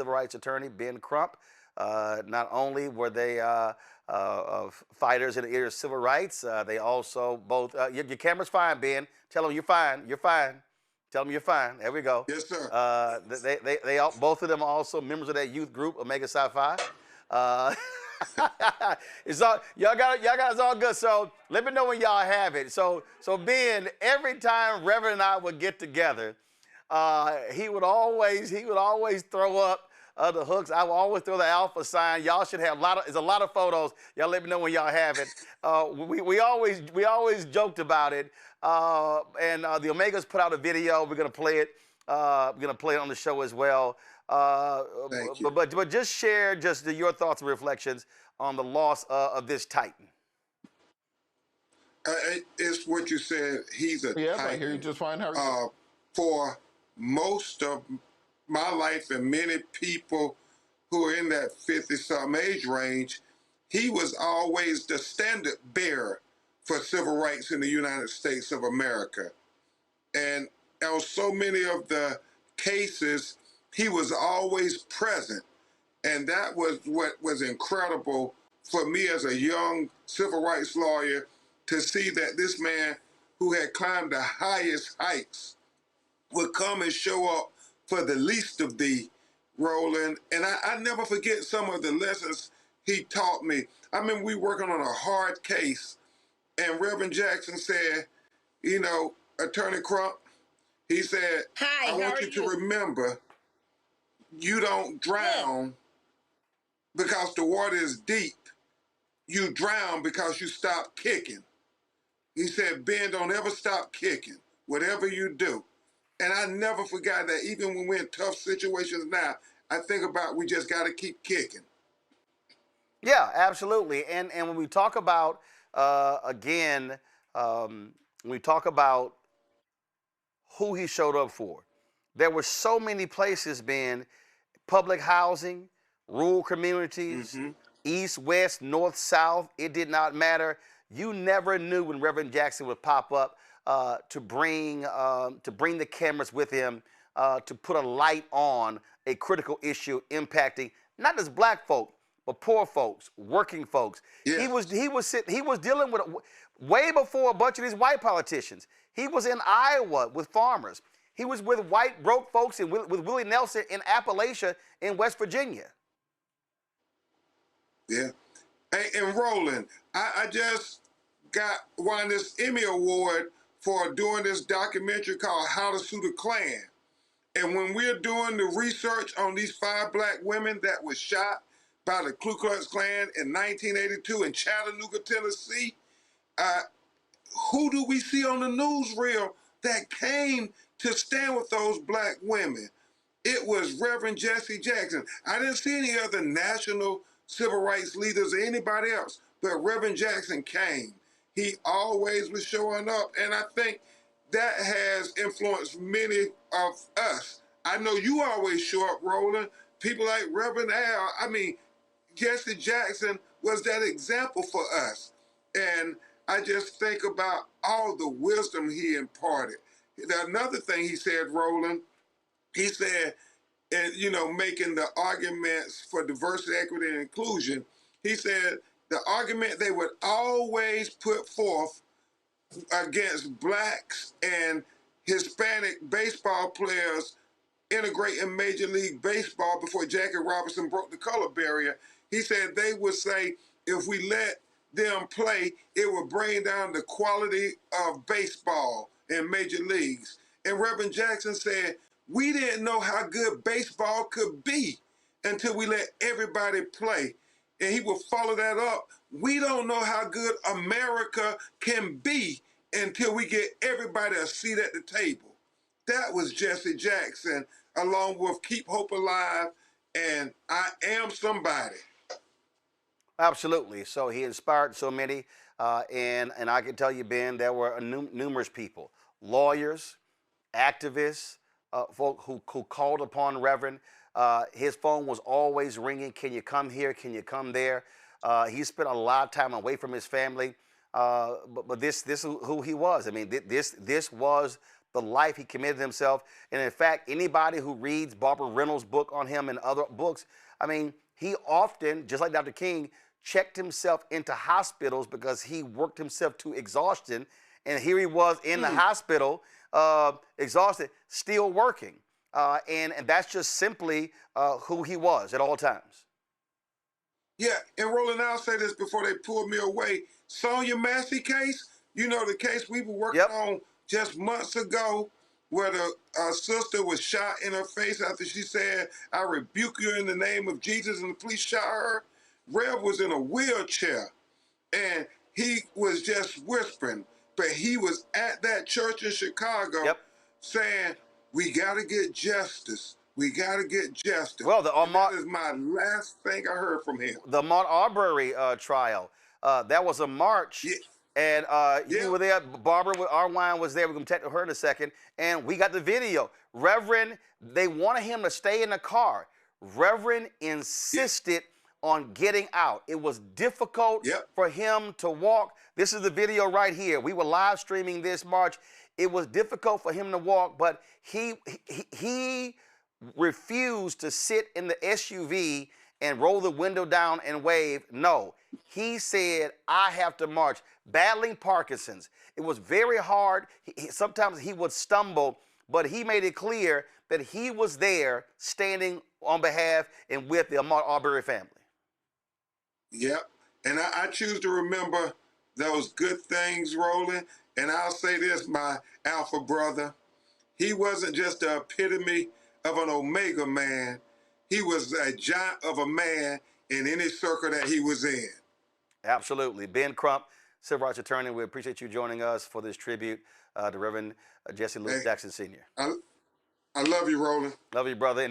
civil rights attorney, Ben Crump. Not only were they fighters in the area of civil rights, they also both. Your camera's fine, Ben. Tell them you're fine. You're fine. Tell them you're fine. There we go. Yes, sir. They all, both of them are also members of that youth group, Omega Psi Phi. Uh, it's all y'all guys all good. So let me know when y'all have it. So Ben, every time Reverend and I would get together, he would always throw up the hooks. I would always throw the alpha sign. Y'all should have there's a lot of photos. Y'all let me know when y'all have it. We always joked about it. And the Omegas put out a video. We're gonna play it. We're gonna play it on the show as well. Thank you. But just share your thoughts and reflections on the loss of this Titan. It's what you said. He's a Yes, titan. I hear you just fine. How are you? For most of my life and many people who are in that 50-something age range, he was always the standard bearer for civil rights in the United States of America. And on so many of the cases, he was always present. And that was what was incredible for me as a young civil rights lawyer, to see that this man who had climbed the highest heights would come and show up for the least of thee, Roland. And I never forget some of the lessons he taught me. I remember we working on a hard case, and Reverend Jackson said, you know, Attorney Crump, he said, Hi, I want you to remember, you don't drown because the water is deep. You drown because you stop kicking. He said, Ben, don't ever stop kicking, whatever you do. And I never forgot that. Even when we're in tough situations now, I think about we just got to keep kicking. Yeah, absolutely. And when we talk about, again, when we talk about who he showed up for, there were so many places, Ben, public housing, rural communities, east, west, north, south, it did not matter. You never knew when Reverend Jackson would pop up to bring the cameras with him to put a light on a critical issue impacting not just black folk, but poor folks, working folks. Yes. He was dealing with way before a bunch of these white politicians. He was in Iowa with farmers. He was with white broke folks and with Willie Nelson in Appalachia in West Virginia. Yeah. And Roland, I just won this Emmy Award for doing this documentary called How to Sue the Klan. And when we're doing the research on these 5 black women that were shot by the Ku Klux Klan in 1982 in Chattanooga, Tennessee, who do we see on the newsreel that came to stand with those black women? It was Reverend Jesse Jackson. I didn't see any other national civil rights leaders or anybody else, but Reverend Jackson came. He always was showing up, and I think that has influenced many of us. I know you always show up, Roland. People like Reverend Al, I mean, Jesse Jackson was that example for us. And I just think about all the wisdom he imparted. Another thing he said, Roland, he said, and you know, making the arguments for diversity, equity, and inclusion, he said the argument they would always put forth against blacks and Hispanic baseball players integrating Major League Baseball before Jackie Robinson broke the color barrier, he said they would say if we let them play, it would bring down the quality of baseball in major leagues. And Reverend Jackson said, we didn't know how good baseball could be until we let everybody play. And he would follow that up. We don't know how good America can be until we get everybody a seat at the table. That was Jesse Jackson, along with Keep Hope Alive and I Am Somebody. Absolutely. So he inspired so many, and I can tell you, Ben, there were numerous people, lawyers, activists, folk who called upon Reverend. His phone was always ringing. Can you come here? Can you come there? He spent a lot of time away from his family, but this is who he was. I mean, this was the life he committed himself. And in fact, anybody who reads Barbara Reynolds' book on him and other books, I mean, he often, just like Dr. King, checked himself into hospitals because he worked himself to exhaustion. And here he was in the hospital, exhausted, still working. And that's just simply who he was at all times. Yeah, and Roland, I'll say this before they pull me away. Sonia Massey case, you know, the case we were working Yep. on just months ago, where the sister was shot in her face after she said, "I rebuke you in the name of Jesus," and the police shot her. Rev was in a wheelchair, and he was just whispering, but he was at that church in Chicago Yep. saying, "We got to get justice. We got to get justice." Well, the And that Ahmaud, is my last thing I heard from him. the Ahmaud Arbery trial. That was a march, Yeah, and you yeah, were there. Barbara Arwine was there. We're going to talk to her in a second. And we got the video. Reverend, they wanted him to stay in the car. Reverend yeah, insisted on getting out. It was difficult yep, for him to walk. This is the video right here. We were live streaming this march. It was difficult for him to walk, but he refused to sit in the SUV and roll the window down and wave. No, he said, I have to march, battling Parkinson's. It was very hard. Sometimes he would stumble, but he made it clear that he was there standing on behalf and with the Ahmaud Arbery family. yep. And I choose to remember those good things, Roland. And I'll say this, my alpha brother, he wasn't just the epitome of an Omega man. He was a giant of a man in any circle that he was in. Absolutely. Ben Crump, civil rights attorney, we appreciate you joining us for this tribute to Reverend Jesse Louis Hey, Jackson Sr. I love you, Roland. Love you, brother.